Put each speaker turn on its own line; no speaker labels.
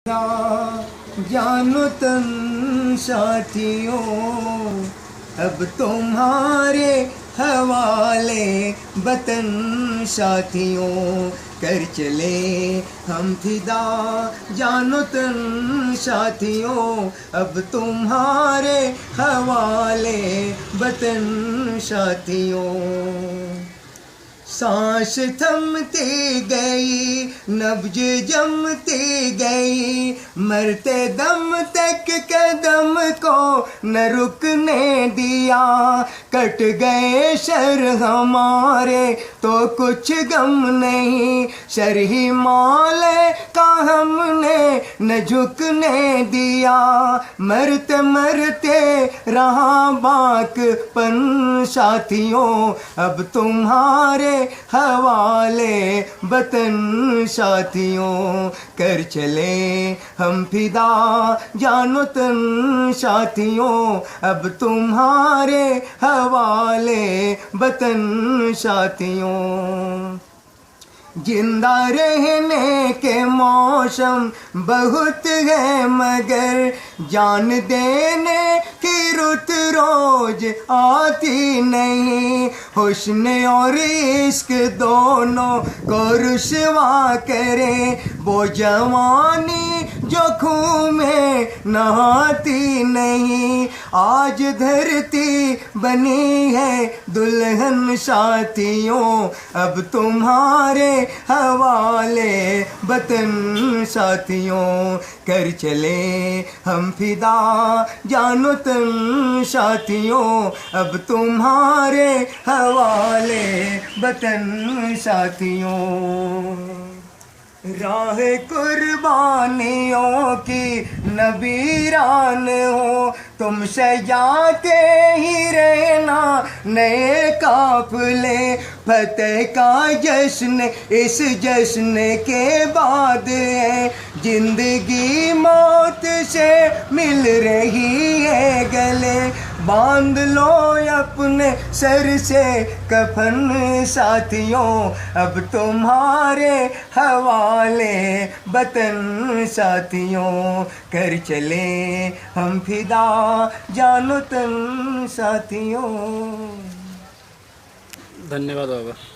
जानो तन साथियों, अब तुम्हारे हवाले वतन साथियों, कर चले हम फिदा जानो तन साथियों, अब तुम्हारे हवाले वतन साथियों। सांस थमती गई, नब्ज जमती गई, मरते दम तक कदम को न रुकने दिया। कट गए सर हमारे तो कुछ गम नहीं, सर ही माले का हमने न झुकने दिया। मरते मरते रहा बाकपन साथियों, अब तुम्हारे हवाले वतन साथियों, कर चले हम फिदा जानो तन साथियों, अब तुम्हारे हवाले वतन साथियों। जिंदा रहने के मौसम बहुत है मगर जान देने की रुत रोज आती नहीं। हुस्न और इश्क दोनों को रुसवा करे वो जवानी जो खून में नहाती नहीं। आज धरती बनी है दुल्हन साथियों, अब तुम्हारे हवाले वतन साथियों, कर चले हम फिदा जानो तन साथियों, अब तुम्हारे हवाले वतन साथियों। राह कुर्बानियों की नबीरान हो, तुम सजाते ही रहना नए काफिले। फतेह का जश्न इस जश्न के बाद है, जिंदगी मौत से मिल रही है गले। बांध लो अपने सर से कफन साथियों, अब तुम्हारे हवाले वतन साथियों, कर चले हम फिदा जानो तन साथियों।
धन्यवाद बाबा।